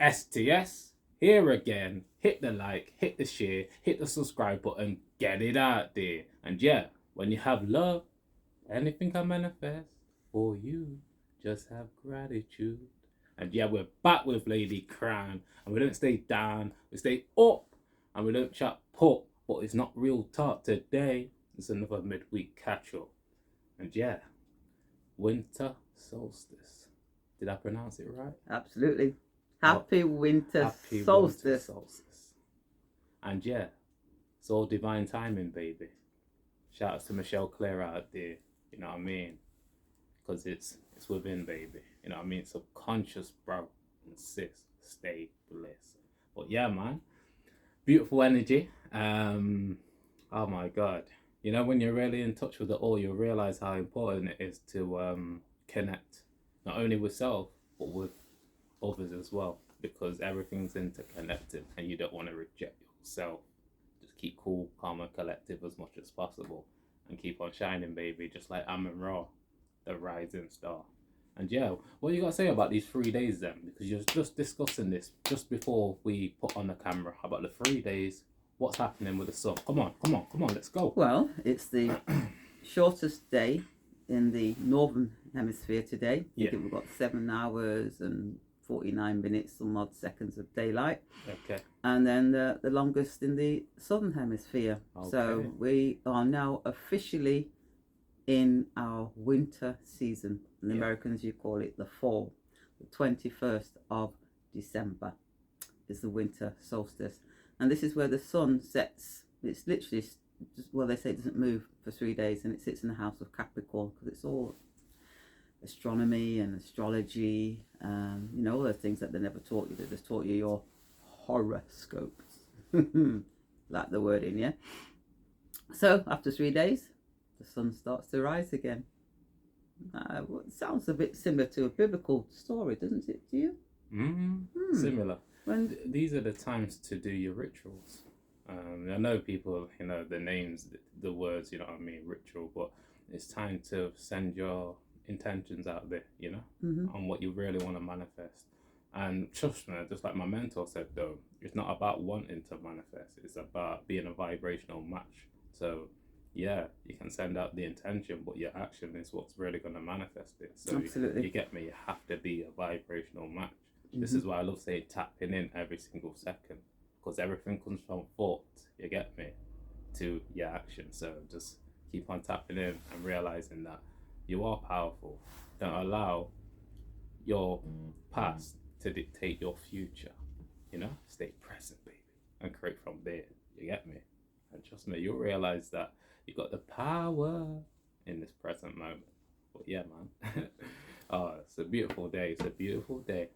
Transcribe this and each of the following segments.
STS, here again. Hit the like, hit the share, hit the subscribe button, get it out there. And yeah, when you have love, anything can manifest for you. Just have gratitude. And yeah, we're back with Lady Crown. And we don't stay down, we stay up. And we don't chat pop, but it's not real talk today. It's another midweek catch up. And yeah, winter solstice. Did I pronounce it right? Absolutely. Happy winter Happy solstice. winter solstice. And yeah, it's all divine timing, baby. Shout out to Michelle Claire out there. You know what I mean? Because it's within, baby. You know what I mean? Subconscious, bro. And sis, stay blessed. But yeah, man. Beautiful energy. Oh my god. You know, when you're really in touch with it all, you'll realize how important it is to connect, not only with self, but with others as well, because everything's interconnected and you don't want to reject yourself. Just keep cool, calm, and collective as much as possible and keep on shining, baby, just like Amun Ra, the rising star. And yeah, what you got to say about these 3 days then? Because you're just discussing this just before we put on the camera about the 3 days. What's happening with the sun? Come on, let's go. Well, it's the shortest day in the northern hemisphere today. Yeah. We've got 7 hours and 49 minutes, some odd seconds of daylight. Okay. And then the longest in the southern hemisphere. Okay. So we are now officially in our winter season. In the Americans, you call it the fall. The 21st of December is the winter solstice. And this is where the sun sets. It's literally, well, they say it doesn't move for 3 days, and it sits in the house of Capricorn because it's all astronomy and astrology, you know, all those things that they never taught you. They just taught you your horoscopes. Like the wording, yeah? So after 3 days, the sun starts to rise again. It sounds a bit similar to a biblical story, doesn't it, to you? Similar. These are the times to do your rituals. I know people, you know, the names, the words, you know what I mean, ritual, but it's time to send your intentions out there, you know, on what you really want to manifest. And trust me, just like my mentor said though, it's not about wanting to manifest, it's about being a vibrational match. So yeah, you can send out the intention, but your action is what's really going to manifest it. So Absolutely. you get me, you have to be a vibrational match. This is why I love saying tapping in every single second, because everything comes from thought, you get me, to your action. So just keep on tapping in and realizing that you are powerful. Don't allow your past to dictate your future. You know, stay present, baby, and create from there. You get me? And trust me, you'll realize that you got the power in this present moment. But yeah, man. Oh, it's a beautiful day. It's a beautiful day.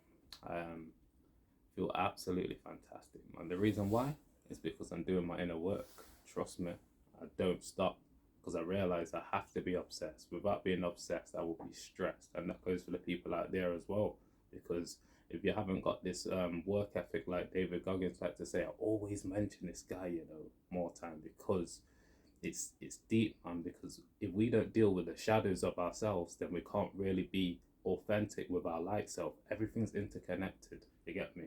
Feel absolutely fantastic, man. The reason why is because I'm doing my inner work. Trust me, I don't stop because I realize I have to be obsessed. Without being obsessed, I will be stressed, and that goes for the people out there as well. Because if you haven't got this work ethic, like David Goggins like to say, I always mention this guy, you know, more time because it's deep, man. Because if we don't deal with the shadows of ourselves, then we can't really be authentic with our light self. Everything's interconnected. You get me?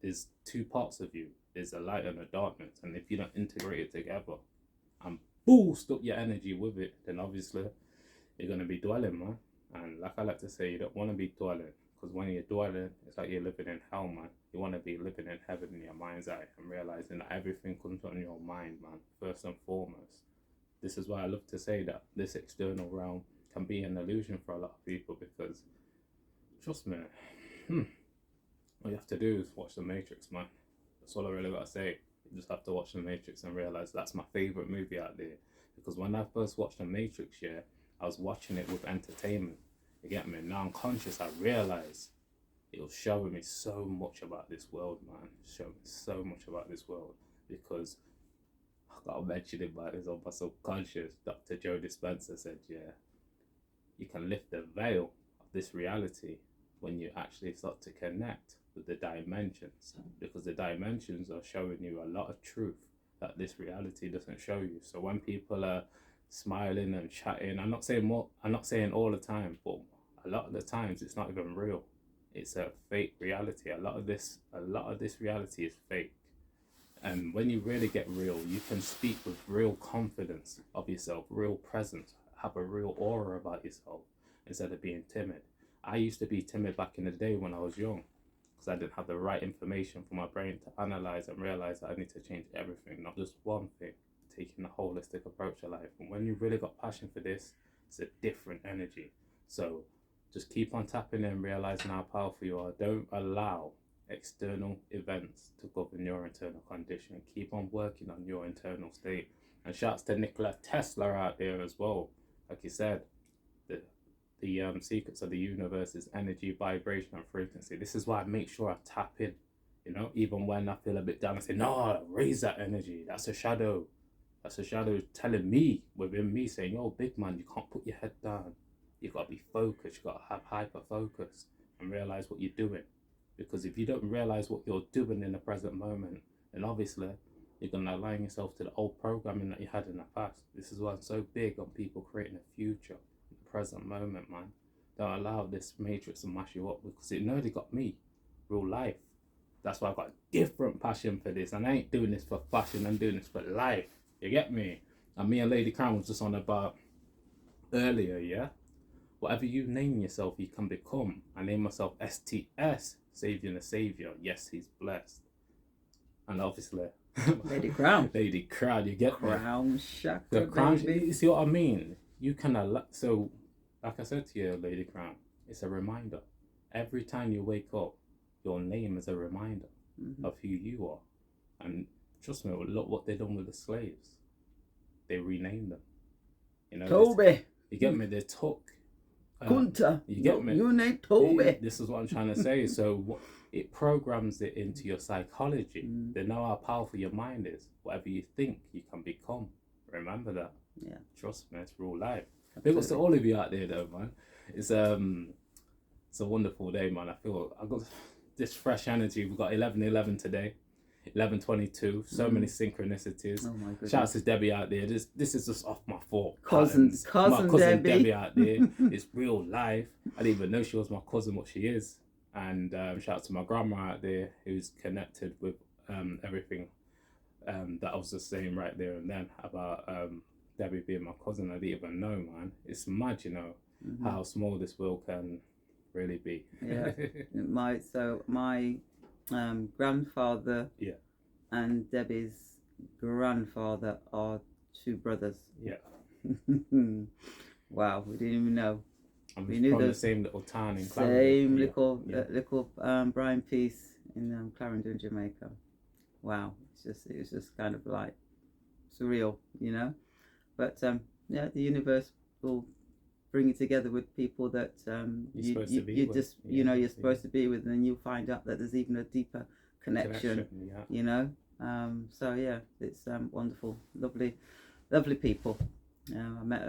There's two parts of you. There's a light and a darkness, and if you don't integrate it together and boost up your energy with it, then obviously you're gonna be dwelling, man. And like I like to say, you don't want to be dwelling, because when you're dwelling, it's like you're living in hell, man. You want to be living in heaven in your mind's eye and realizing that everything comes from your mind, man. First and foremost. This is why I love to say that this external realm can be an illusion for a lot of people, because trust me, all you have to do is watch The Matrix, man. That's all I really got to say. You just have to watch The Matrix and realize that's my favorite movie out there. Because when I first watched The Matrix, yeah, I was watching it with entertainment. You get me? Now I'm conscious, I realize it was showing me so much about this world, man. Showing me so much about this world. Because I gotta mention it, but it's on my subconscious. Dr. Joe Dispenza said, yeah, you can lift the veil of this reality when you actually start to connect with the dimensions, because the dimensions are showing you a lot of truth that this reality doesn't show you. So when people are smiling and chatting, I'm not saying all the time, but a lot of the times it's not even real. it's a fake reality. A lot of this reality is fake. And when you really get real, you can speak with real confidence of yourself, real presence, have a real aura about yourself instead of being timid. I used to be timid back in the day when I was young because I didn't have the right information for my brain to analyze and realize that I need to change everything, not just one thing, taking a holistic approach to life. And when you really got passion for this, it's a different energy. So just keep on tapping in, realizing how powerful you are. Don't allow external events to govern your internal condition. Keep on working on your internal state. And shouts to Nikola Tesla out there as well. Like you said, the secrets of the universe is energy, vibration, and frequency. This is why I make sure I tap in. You know, even when I feel a bit down, I say, no, raise that energy. That's a shadow. That's a shadow telling me, within me, saying, yo, big man, you can't put your head down. You've got to be focused. You've got to have hyper focus and realize what you're doing. Because if you don't realize what you're doing in the present moment, then obviously you're going to align yourself to the old programming that you had in the past. This is why I'm so big on people creating a future in the present moment, man. Don't allow this matrix to mash you up, because it nearly got me, real life. That's why I've got a different passion for this. And I ain't doing this for fashion, I'm doing this for life. You get me? And me and Lady Crown was just on about earlier, yeah? Whatever you name yourself, you can become. I name myself STS, Savior and a Savior. Yes, he's blessed. And obviously, Lady Crown. Lady Crown, you get Crown me? chakra, The crown, baby. you see what I mean? You can, so, like I said to you, Lady Crown, it's a reminder. Every time you wake up, your name is a reminder of who you are. And trust me, look what they done with the slaves. They renamed them. You know, Toby. You get me? They took Kunta. you get me? Your name Toby. This is what I'm trying to say. So it programs it into your psychology. They know how powerful your mind is. Whatever you think, you can become. Remember that. Yeah. Trust me, it's real life. Big ups to all of you out there, though, man. It's a wonderful day, man. I feel I got this fresh energy. We've got 11:11 today. 11:22. So many synchronicities. Oh my goodness. Shouts to Debbie out there. This is just off my thought. Cousin My cousin Debbie out there. It's real life. I didn't even know she was my cousin, what she is. And shout out to my grandma out there, who's connected with everything that I was just saying right there and then about Debbie being my cousin. I didn't even know, man. It's mad, you know, how small this world can really be. Yeah. my grandfather and Debbie's grandfather are two brothers. Yeah. Wow, we didn't even know. And we knew from the those same little town in Clarendon. Clarendon. Little Brian Peace in Clarendon, Jamaica. Wow, it was just kind of like surreal, you know. But yeah, the universe will bring you together with people that you're supposed to be with, and then you'll find out that there's even a deeper connection. You know. So yeah, it's wonderful, lovely people. I met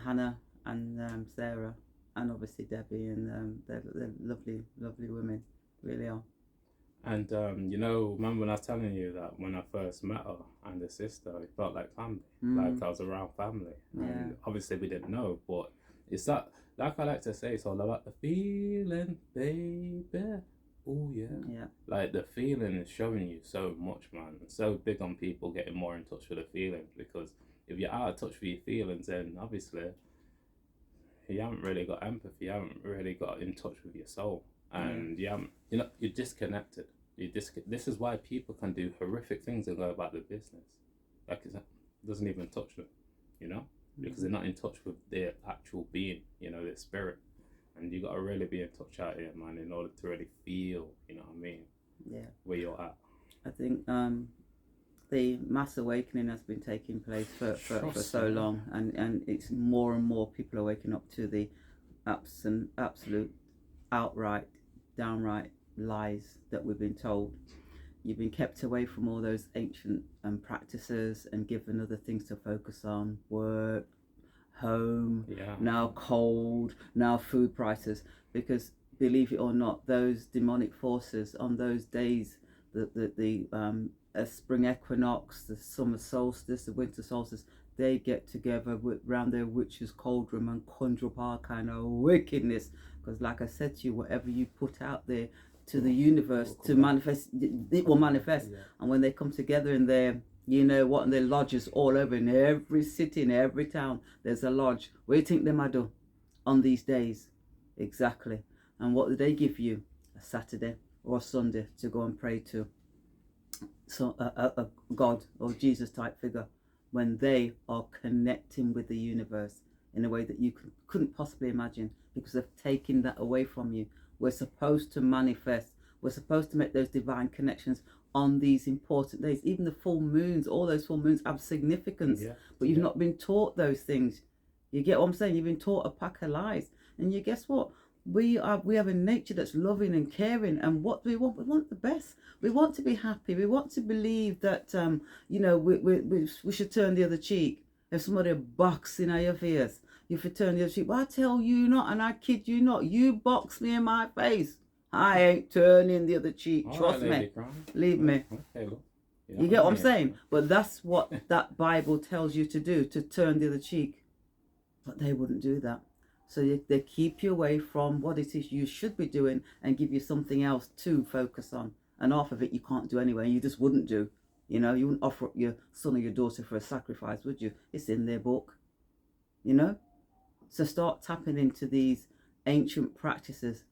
Hannah and Sarah, and obviously Debbie, and they're lovely women, really are. And you know, remember when I was telling you that when I first met her and her sister, it felt like family, like I was around family. Yeah. And obviously we didn't know, but it's that, like I like to say, it's all about the feeling, baby. Oh yeah. Yeah. Like the feeling is showing you so much, man. I'm so big on people getting more in touch with the feelings, because if you're out of touch with your feelings, then obviously you haven't really got empathy. You haven't really got in touch with your soul. And you're disconnected. This is why people can do horrific things and go about their business. Like it doesn't even touch them, you know, because they're not in touch with their actual being, you know, their spirit. And you got to really be in touch out here, man, in order to really feel, you know what I mean? Yeah. Where you're at. I think the mass awakening has been taking place for so long, and it's more and more people are waking up to the absolute, outright, downright lies that we've been told. You've been kept away from all those ancient practices and given other things to focus on: work, home, now cold, now food prices. Because believe it or not, those demonic forces on those days, the spring equinox, the summer solstice, the winter solstice, they get together around their witch's cauldron and conjure up all kind of wickedness Because like I said to you, whatever you put out there to the universe to manifest, it will manifest. Yeah. And when they come together in their, you know what, and their lodges all over in every city, in every town, there's a lodge. Where do you think they might do on these days? Exactly. And what do they give you? A Saturday or a Sunday to go and pray to. So a God or Jesus type figure, when they are connecting with the universe in a way that you couldn't possibly imagine, because they've taken that away from you. We're supposed to manifest. We're supposed to make those divine connections on these important days. Even the full moons, all those full moons have significance, but you've not been taught those things. You get what I'm saying? You've been taught a pack of lies. And you guess what? We have a nature that's loving and caring, and what do we want? We want the best. We want to be happy. We want to believe that you know, we should turn the other cheek. If somebody box in your face, you should turn the other cheek. But I tell you not, and I kid you not, you box me in my face, I ain't turning the other cheek. All Trust right, me. Brown. Leave me. Okay, look. You get what I'm saying? But that's what that Bible tells you to do, to turn the other cheek. But they wouldn't do that. So they keep you away from what it is you should be doing and give you something else to focus on. And half of it you can't do anyway. You just wouldn't do. You know, you wouldn't offer up your son or your daughter for a sacrifice, would you? It's in their book. You know? So start tapping into these ancient practices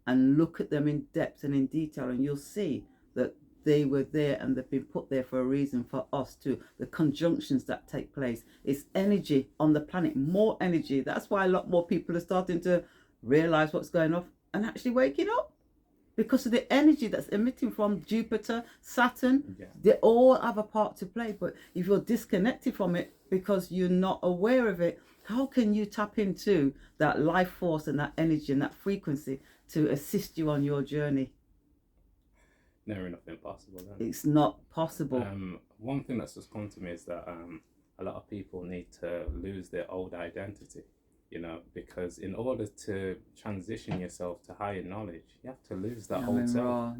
and look at them in depth and in detail, and you'll see that they were there and they've been put there for a reason, for us too. The conjunctions that take place, it's energy on the planet, more energy. That's why a lot more people are starting to realize what's going on and actually waking up, because of the energy that's emitting from Jupiter, Saturn. They all have a part to play. But if you're disconnected from it because you're not aware of it, how can you tap into that life force and that energy and that frequency to assist you on your journey? Never enough impossible. Then. It's not possible. One thing that's just come to me is that a lot of people need to lose their old identity, you know, because in order to transition yourself to higher knowledge, you have to lose that old self.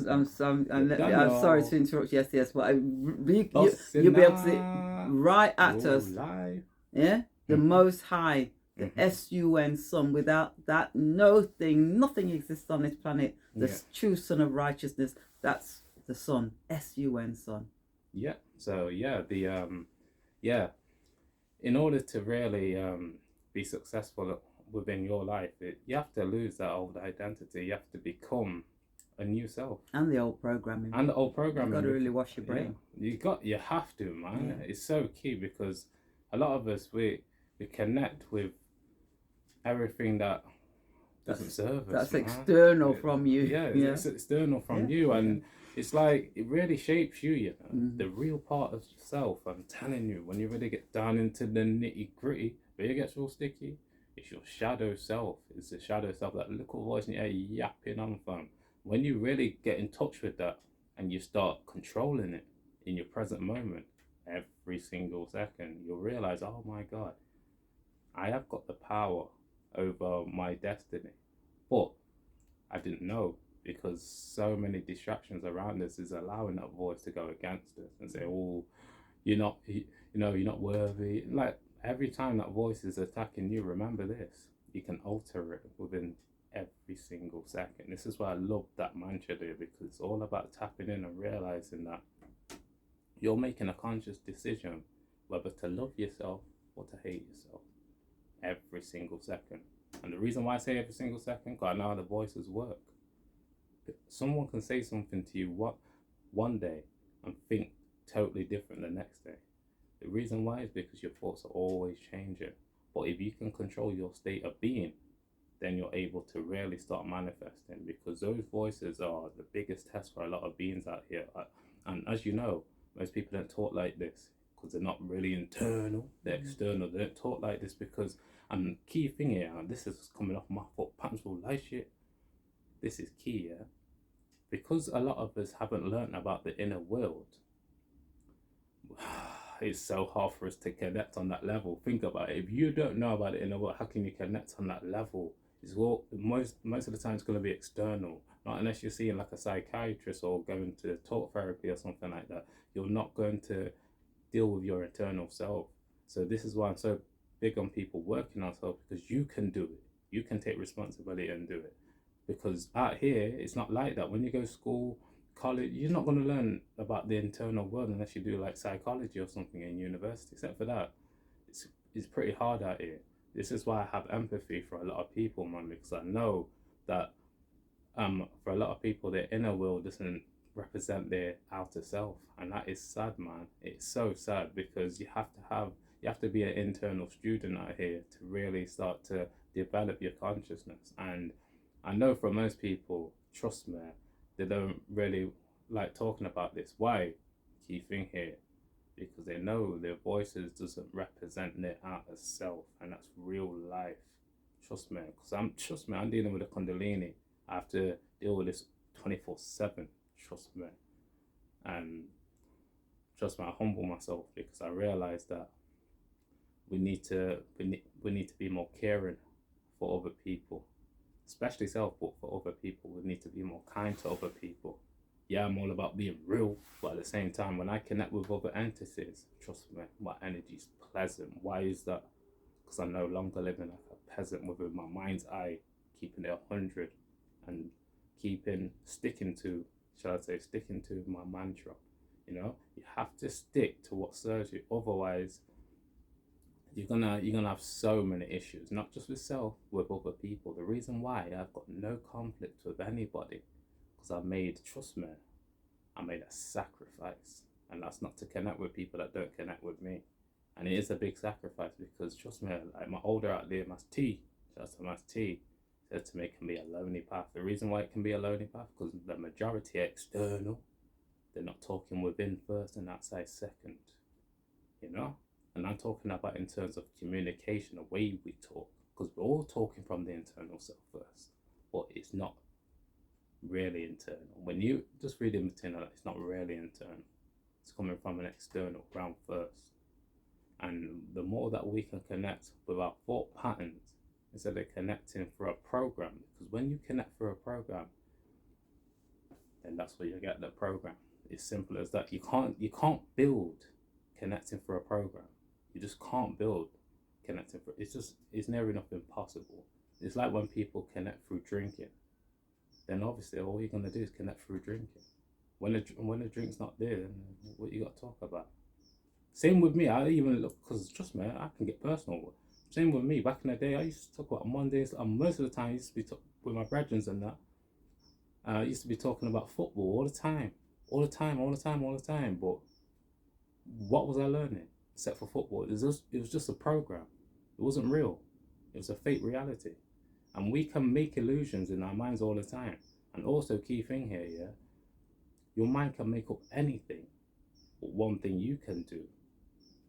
I'm sorry to interrupt. Yes, but you'll be able to see right at us. Live. Yeah, the Most High. The S-U-N, Son. Without that, nothing exists on this planet. The true Son of Righteousness, that's the Son. S-U-N, Son. Yeah. So in order to really be successful within your life, you have to lose that old identity. You have to become a new self. And the old programming. You've got to really wash your brain. Yeah. You have to, man. Yeah. It's so key, because a lot of us we connect with everything that doesn't serve us. That's external from you. It's external from you, and it's like it really shapes you, you know, the real part of yourself. I'm telling you, when you really get down into the nitty gritty, where it gets real sticky, it's your shadow self. It's the shadow self, that little voice in your ear yapping on fun. When you really get in touch with that and you start controlling it in your present moment, every single second, you'll realize, oh my God, I have got the power over my destiny. But I didn't know, because so many distractions around us is allowing that voice to go against us and say, oh, you're not worthy. Like, every time that voice is attacking you, remember this, you can alter it within every single second. This is why I love that mantra there, because it's all about tapping in and realizing that you're making a conscious decision whether to love yourself or to hate yourself every single second. And the reason why I say every single second, because I know how the voices work. Someone can say something to you one day and think totally different the next day. The reason why is because your thoughts are always changing. But if you can control your state of being, then you're able to really start manifesting, because those voices are the biggest test for a lot of beings out here. And as you know, most people don't talk like this because they're not really internal, they're external. They don't talk like this because, and key thing here, and this is coming off my foot, patterns will lie shit. This is key, yeah? Because a lot of us haven't learned about the inner world, it's so hard for us to connect on that level. Think about it. If you don't know about the inner world, how can you connect on that level? It's most of the time it's going to be external. Not unless you're seeing like a psychiatrist or going to talk therapy or something like that. You're not going to deal with your internal self. So this is why I'm so big on people working on self, because you can do it. You can take responsibility and do it. Because out here, it's not like that. When you go to school, college, you're not going to learn about the internal world unless you do like psychology or something in university. Except for that, it's pretty hard out here. This is why I have empathy for a lot of people, man, because I know that for a lot of people, their inner world doesn't represent their outer self, and that is sad, man. It's so sad because you have to be an internal student out here to really start to develop your consciousness. And I know for most people, trust me, they don't really like talking about this. Why? Key thing here, because they know their voices doesn't represent their outer self, and that's real life. Trust me, because I'm dealing with a Kundalini. I have to deal with this 24/7. Trust me, and trust me, I humble myself because I realize that we need to be more caring for other people, especially self, but for other people, we need to be more kind to other people. Yeah, I'm all about being real, but at the same time, when I connect with other entities, trust me, my energy's pleasant. Why is that? Because I'm no longer living like a peasant within my mind's eye, keeping it 100 and sticking to my mantra. You know, you have to stick to what serves you. Otherwise, you're gonna have so many issues, not just with self, with other people. The reason why I've got no conflict with anybody, because trust me, I made a sacrifice, and that's not to connect with people that don't connect with me. And it is a big sacrifice because trust me, like my older out there, Master T, shout out to Master T, said to me it can be a lonely path. The reason why it can be a lonely path, because the majority are external. They're not talking within first and outside second. You know? And I'm talking about in terms of communication, the way we talk, because we're all talking from the internal self first, but it's not really internal. When you just read in internal, it's not really internal. It's coming from an external ground first. And the more that we can connect with our thought patterns instead of connecting through a program, because when you connect through a program, then that's where you get the program. It's simple as that. You can't build connecting through a program. You just can't build connecting through. It's never enough impossible. It's like when people connect through drinking. Then obviously all you're gonna do is connect through drinking. When the drink's not there, then what you got to talk about? Same with me. I even look, because trust me, I can get personal. Same with me. Back in the day, I used to talk about Mondays. Most of the time, I used to be with my brethren and that. I used to be talking about football all the time, all the time, all the time, all the time. But what was I learning except for football? It was just a program. It wasn't real. It was a fake reality. And we can make illusions in our minds all the time. And also, key thing here, yeah, your mind can make up anything. But one thing you can do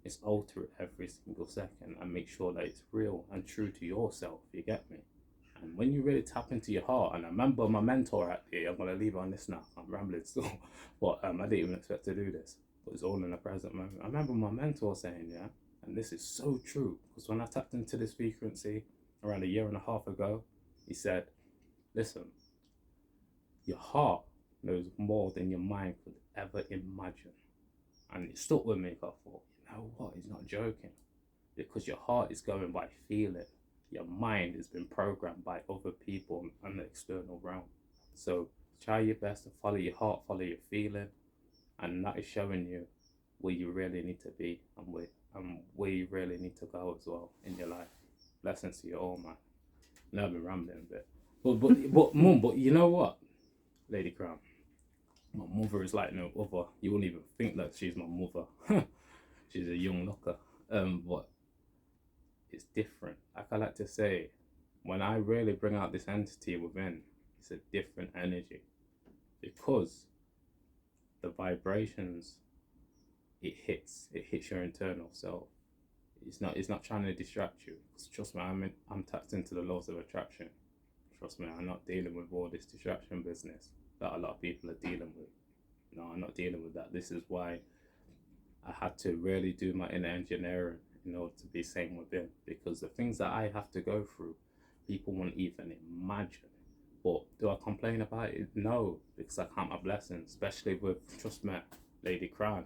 is alter it every single second and make sure that it's real and true to yourself. You get me? And when you really tap into your heart, and I remember my mentor out there, I'm going to leave it on this now, I'm rambling still, but I didn't even expect to do this, but it's all in the present moment. I remember my mentor saying, yeah, and this is so true, because when I tapped into this frequency around 1.5 years ago, he said, listen, your heart knows more than your mind could ever imagine. And it stuck with me, because I thought, you know what, he's not joking, because your heart is going by feeling. Your mind has been programmed by other people and the external realm. So try your best to follow your heart, follow your feeling, and that is showing you where you really need to be and where you really need to go as well in your life. Blessings to you all, man. Now I've been rambling a bit. But mum, but you know what, Lady Crown? My mother is like no other. You wouldn't even think that she's my mother. She's a young looker. But it's different. Like I like to say, when I really bring out this entity within, it's a different energy, because the vibrations it hits your internal self. It's not trying to distract you. Trust me, I'm tapped into the laws of attraction. Trust me, I'm not dealing with all this distraction business that a lot of people are dealing with. No, I'm not dealing with that. This is why I had to really do my inner engineering in order to be sane within, because the things that I have to go through, people won't even imagine. But do I complain about it? No, because I count my blessings, especially with, trust me, Lady Crown,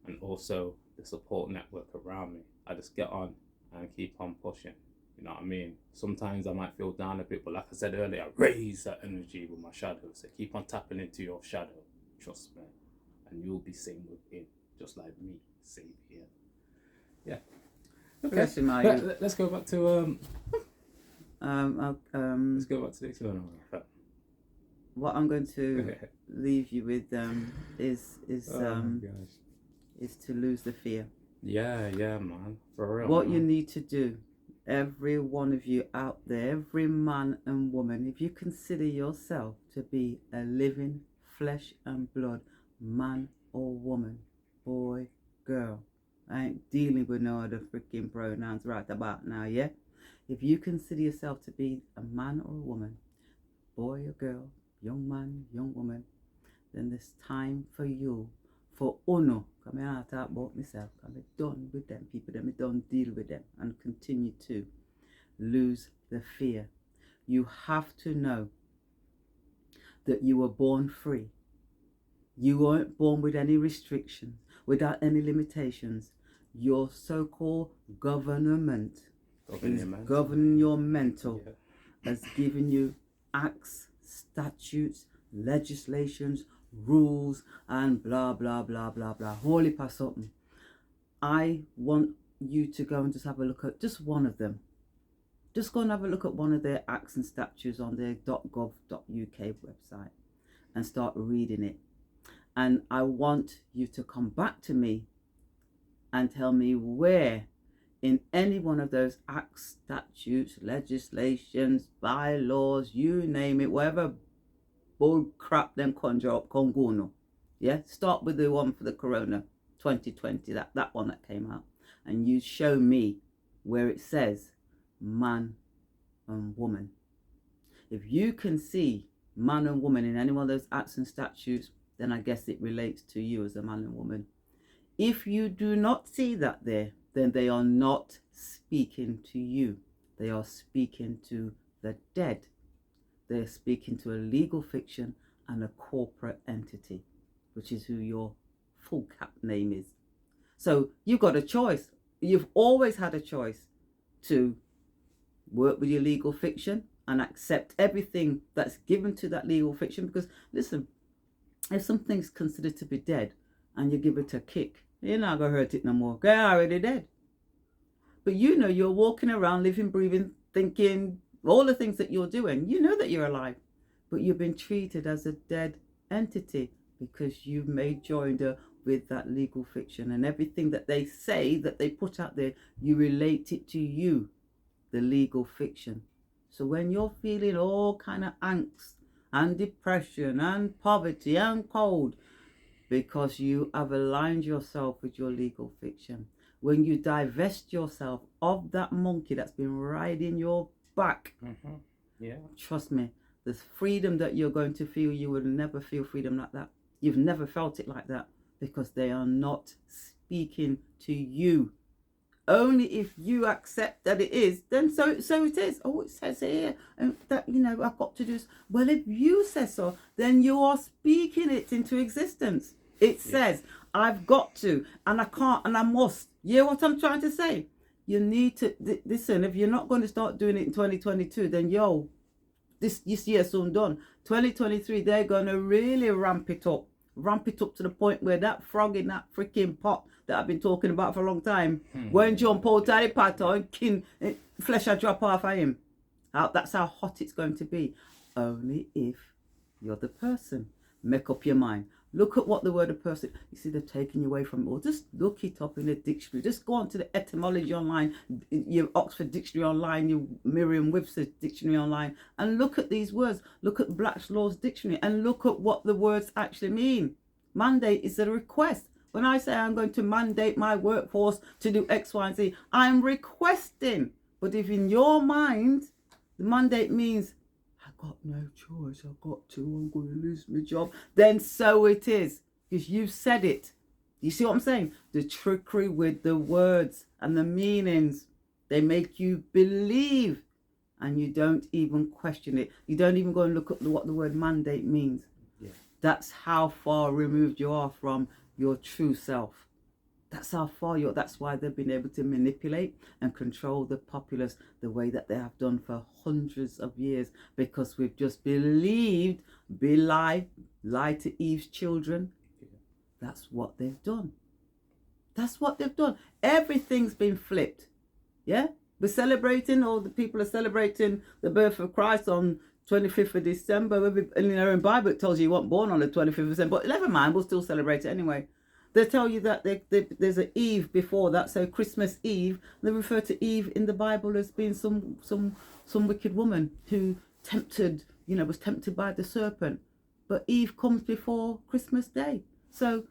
and also the support network around me. I just get on and keep on pushing. You know what I mean? Sometimes I might feel down a bit, but like I said earlier, I raise that energy with my shadow. So keep on tapping into your shadow. Trust me. And you'll be same within, just like me, same here. Yeah. Okay. Let's go back to let's go back to the external. What I'm going to leave you with is to lose the fear. Yeah, man. For real. What you need to do, every one of you out there, every man and woman, if you consider yourself to be a living flesh and blood man or woman, boy, girl, I ain't dealing with no other freaking pronouns right about now, yeah? If you consider yourself to be a man or a woman, boy or girl, young man, young woman, then there's time for you, for uno. Come here, I talk about myself. I'm done with them people, them don't deal with them, and continue to lose the fear. You have to know that you were born free. You weren't born with any restrictions, without any limitations. Your so-called government is governing your mental, has given you acts, statutes, legislations, rules, and blah, blah, blah, blah, blah. Holy pass something. I want you to go and just have a look at just one of them. Just go and have a look at one of their acts and statutes on their .gov.uk website and start reading it. And I want you to come back to me and tell me where in any one of those acts, statutes, legislations, bylaws, you name it, whatever bull crap them conjure up, Kongono. Yeah, start with the one for the Corona 2020, that one that came out. And you show me where it says man and woman. If you can see man and woman in any one of those acts and statutes, then I guess it relates to you as a man and woman. If you do not see that there, then they are not speaking to you. They are speaking to the dead. They're speaking to a legal fiction and a corporate entity, which is who your full cap name is. So you've got a choice. You've always had a choice to work with your legal fiction and accept everything that's given to that legal fiction. Because listen, if something's considered to be dead and you give it a kick, you're not going to hurt it no more. They're already dead. But you know you're walking around, living, breathing, thinking, all the things that you're doing. You know that you're alive. But you've been treated as a dead entity because you've made joinder with that legal fiction. And everything that they say, that they put out there, you relate it to you, the legal fiction. So when you're feeling all kind of angst and depression and poverty and cold, because you have aligned yourself with your legal fiction. When you divest yourself of that monkey that's been riding your back, trust me, the freedom that you're going to feel, you will never feel freedom like that. You've never felt it like that because they are not speaking to you. Only if you accept that it is, then so it is. Oh, it says here that, you know, I've got to do this. Well, if you say so, then you are speaking it into existence. It says, I've got to, and I can't, and I must. You know what I'm trying to say? You need to, listen, if you're not going to start doing it in 2022, then this year soon done. 2023, they're going to really ramp it up to the point where that frog in that freaking pot that I've been talking about for a long time, when jump out of the pot and flesh a drop off of him. That's how hot it's going to be. Only if you're the person. Make up your mind. Look at what the word of person, you see, they're taking you away from it. Or just look it up in the dictionary. Just go onto the etymology online, your Oxford Dictionary online, your Merriam-Webster's Dictionary online, and look at these words. Look at Black's Law's Dictionary and look at what the words actually mean. Mandate is a request. When I say I'm going to mandate my workforce to do X, Y, and Z, I'm requesting. But if in your mind, the mandate means, I got no choice, I've got to, I'm going to lose my job, then so it is, because you've said it. You see what I'm saying? The trickery with the words and the meanings, they make you believe, and you don't even question it. You don't even go and look at what the word mandate means. Yeah. That's how far removed you are from your true self. That's how far you're. That's why they've been able to manipulate and control the populace the way that they have done for hundreds of years, because we've just believed, lie to Eve's children. That's what they've done. That's what they've done. Everything's been flipped. Yeah? We're celebrating, all the people are celebrating the birth of Christ on 25th of December. And in their own Bible, it tells you you weren't born on the 25th of December. But never mind, we'll still celebrate it anyway. They tell you that there's an Eve before that, so Christmas Eve. They refer to Eve in the Bible as being some wicked woman who was tempted by the serpent. But Eve comes before Christmas Day. So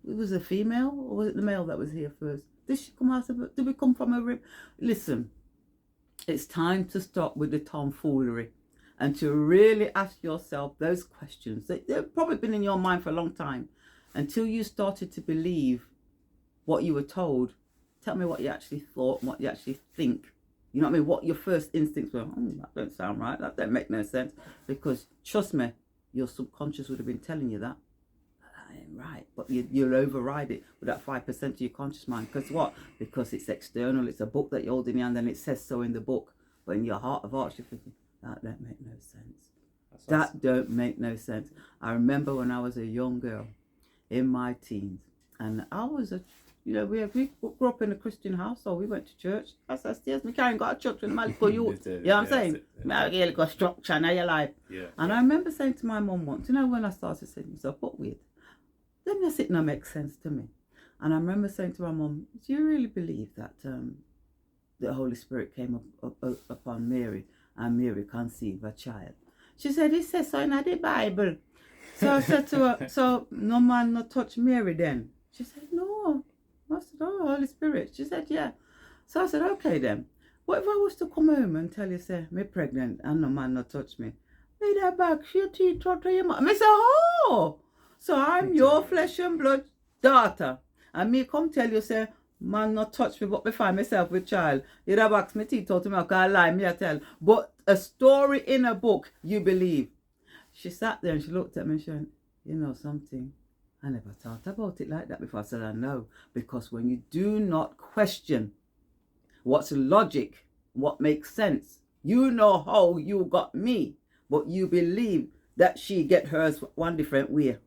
it was a female, or was it the male that was here first? Did we come from a rib? Listen, it's time to stop with the tomfoolery and to really ask yourself those questions. They've probably been in your mind for a long time. Until you started to believe what you were told, tell me what you actually thought and what you actually think. You know what I mean? What your first instincts were. Oh, that don't sound right. That don't make no sense. Because trust me, your subconscious would have been telling you that. That ain't right. But you'll override it with that 5% of your conscious mind. Because what? Because it's external. It's a book that you hold in your hand and it says so in the book. But in your heart of hearts, you're thinking, that don't make no sense. That don't make no sense. I remember when I was a young girl, in my teens, and I was we grew up in a Christian household. We went to church. That's stairs. Me carrying got a church in my little youth. You know what I'm saying? Me have a little structure in your life. Yeah. And I remember saying to my mum once, when I started saying to myself, what weird? Then this it not make sense to me. And I remember saying to my mum, do you really believe that the Holy Spirit came upon Mary and Mary conceived a child? She said, it says so in the Bible. So I said to her, so no man not touch Mary then? She said, no. I said, oh, Holy Spirit. She said, yeah. So I said, okay then. What if I was to come home and tell you, say, me pregnant and no man not touch me? Lay that back, your teeth, talk to your mom. I said, oh, so I'm your flesh and blood daughter. And me come tell you, say, man not touch me, but me find myself with child. You have asked me teeth out to me, I can't lie, me I tell. But a story in a book, you believe. She sat there and she looked at me and she went, you know something, I never thought about it like that before. I said, I know, because when you do not question what's logic, what makes sense, you know how you got me, but you believe that she get hers one different way.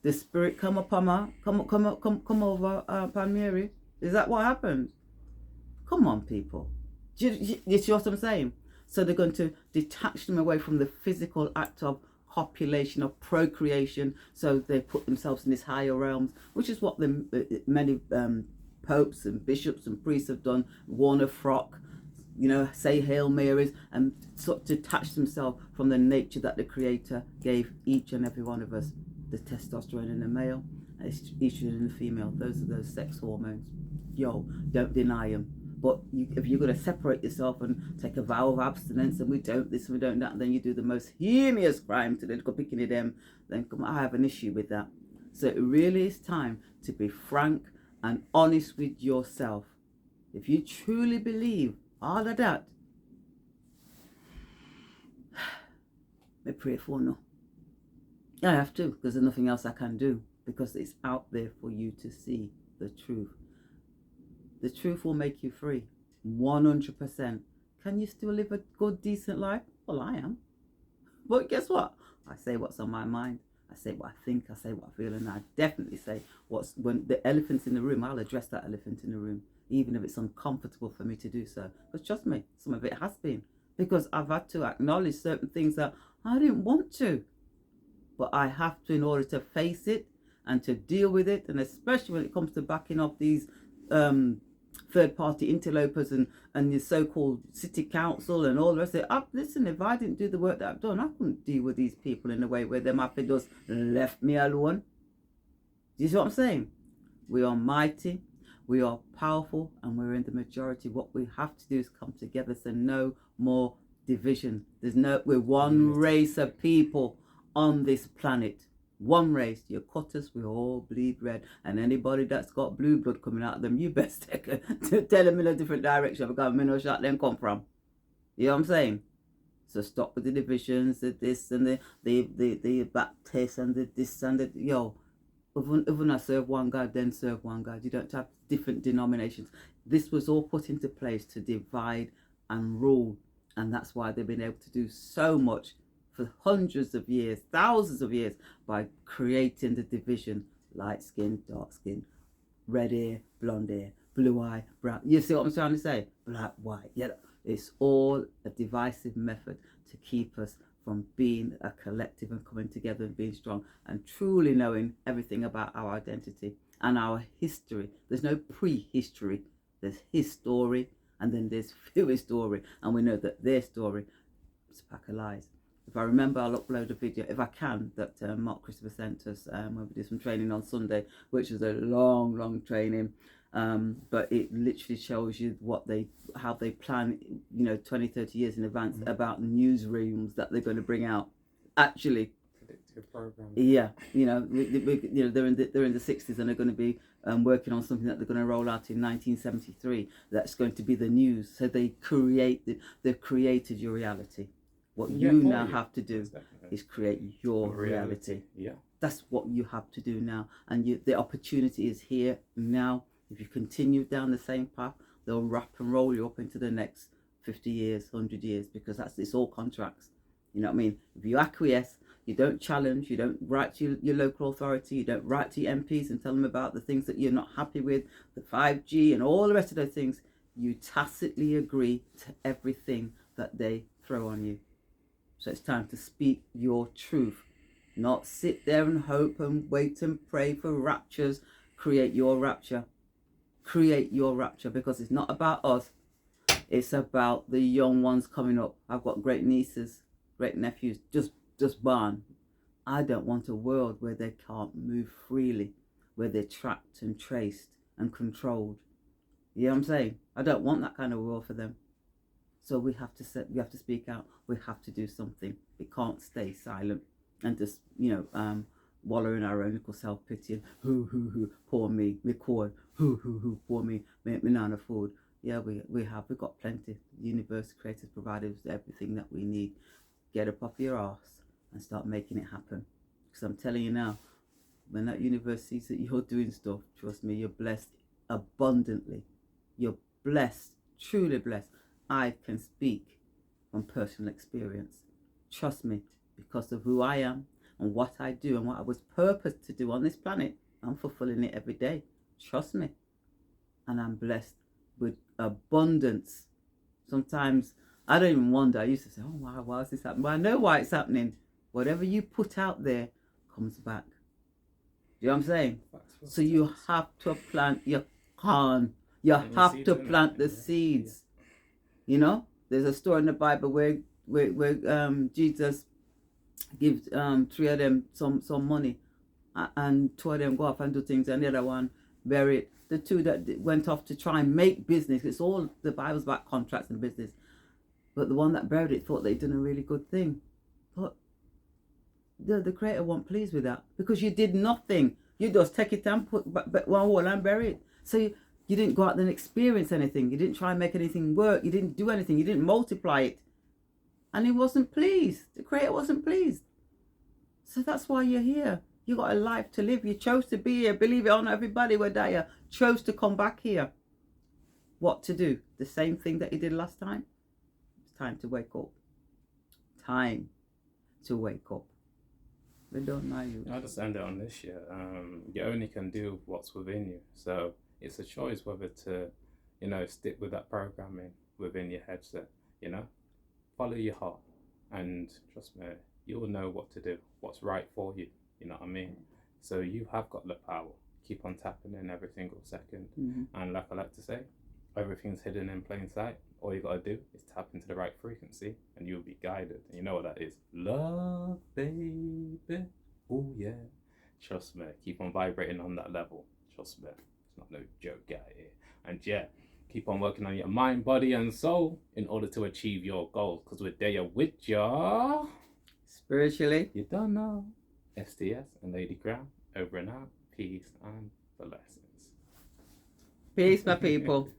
The Spirit come upon her, come over upon Mary. Is that what happened? Come on, people. You see what I'm saying? So they're going to detach them away from the physical act of copulation, of procreation. So they put themselves in these higher realms, which is what many popes and bishops and priests have done. Worn a frock, say Hail Marys, and sort of detach themselves from the nature that the Creator gave each and every one of us. The testosterone in the male, and estrogen in the female. Those are those sex hormones. Don't deny them. But if you're going to separate yourself and take a vow of abstinence, and we don't this and we don't that, and then you do the most heinous crime to go picking at them, then I have an issue with that. So it really is time to be frank and honest with yourself. If you truly believe all of that, I pray for no. I have to, because there's nothing else I can do, because it's out there for you to see the truth. The truth will make you free, 100%. Can you still live a good, decent life? Well, I am. But guess what? I say what's on my mind. I say what I think. I say what I feel. And I definitely say when the elephant's in the room, I'll address that elephant in the room, even if it's uncomfortable for me to do so. But trust me, some of it has been. Because I've had to acknowledge certain things that I didn't want to. But I have to in order to face it and to deal with it. And especially when it comes to backing up these third-party interlopers and the so-called city council and all the rest of it. Listen, if I didn't do the work that I've done, I couldn't deal with these people in a way where them happy just left me alone. Do you see what I'm saying? We are mighty, we are powerful, and we're in the majority. What we have to do is come together. So no more division. We're one race of people on this planet. One race. You cut us, we all bleed red. And anybody that's got blue blood coming out of them, you best tell them in a different direction, because I know shot them come from. You know what I'm saying? So stop with the divisions, the this and the Baptist and the this and the If I serve one God, then serve one God. You don't have different denominations. This was all put into place to divide and rule. And that's why they've been able to do so much for hundreds of years, thousands of years, by creating the division: light skin, dark skin, red hair, blonde hair, blue eye, brown. You see what I'm trying to say? Black, white, yellow. It's all a divisive method to keep us from being a collective and coming together and being strong and truly knowing everything about our identity and our history. There's no pre-history. There's his story, and then there's Phil's story, and we know that their story is a pack of lies. If I remember, I'll upload a video, if I can, that Mark Christopher sent us when we did some training on Sunday, which was a long training. But it literally shows you how they plan, 20-30 years in advance about newsrooms that they're going to bring out. Actually, predictive program. Yeah, they're in the 60s, and they're going to be working on something that they're going to roll out in 1973. That's going to be the news. So they've created your reality. What you now have to do is create your reality. Yeah, that's what you have to do now, and the opportunity is here now. If you continue down the same path, they'll wrap and roll you up into the next 50 years, 100 years, because it's all contracts. You know what I mean? If you acquiesce, you don't challenge, you don't write to your local authority, you don't write to your MPs and tell them about the things that you're not happy with, the 5G and all the rest of those things, you tacitly agree to everything that they throw on you. So it's time to speak your truth, not sit there and hope and wait and pray for raptures. Create your rapture. Create your rapture, because it's not about us. It's about the young ones coming up. I've got great nieces, great nephews, just born. I don't want a world where they can't move freely, where they're tracked and traced and controlled. You know what I'm saying? I don't want that kind of world for them. So we have to speak out. We have to do something. We can't stay silent and just, wallow in our own little self-pity and poor me, coy, poor me nana food. Yeah, we've got plenty. The universe creators provided us everything that we need. Get up off your arse and start making it happen. Because I'm telling you now, when that universe sees that you're doing stuff, trust me, you're blessed abundantly. You're blessed, truly blessed. I can speak from personal experience. Trust me, because of who I am and what I do and what I was purposed to do on this planet, I'm fulfilling it every day. Trust me. And I'm blessed with abundance. Sometimes I don't even wonder. I used to say, oh, wow, why is this happening? But I know why it's happening. Whatever you put out there comes back. You know what I'm saying? So you have to plant your corn. You have to plant the seeds. There's a story in the Bible where Jesus gives 3 of them some money, and 2 of them go off and do things, and the other one bury it. The 2 that went off to try and make business, it's all the Bible's about contracts and business, but the one that buried it thought they'd done a really good thing. But the Creator wasn't pleased with that, because you did nothing. You just take it and put one wall and bury it. So you didn't go out there and experience anything. You didn't try and make anything work. You didn't do anything. You didn't multiply it. And he wasn't pleased. The Creator wasn't pleased. So that's why you're here. You got a life to live. You chose to be here. Believe it or not, everybody were there. Chose to come back here. What to do? The same thing that you did last time? It's time to wake up. Time to wake up. We don't know you. I'll just end it on this year. You only can do what's within you. So it's a choice whether to, stick with that programming within your headset, follow your heart, and trust me, you will know what to do, what's right for you, you know what I mean? So you have got the power. Keep on tapping in every single second. And like I like to say, everything's hidden in plain sight. All you got to do is tap into the right frequency and you'll be guided. And you know what that is? Love, baby. Oh yeah. Trust me, keep on vibrating on that level. Trust me, it's not no joke out here. And yeah, keep on working on your mind, body and soul in order to achieve your goals, because we're there with ya. Spiritually. You don't know. STS and Lady Graham, over and out. Peace and blessings. Peace, my people.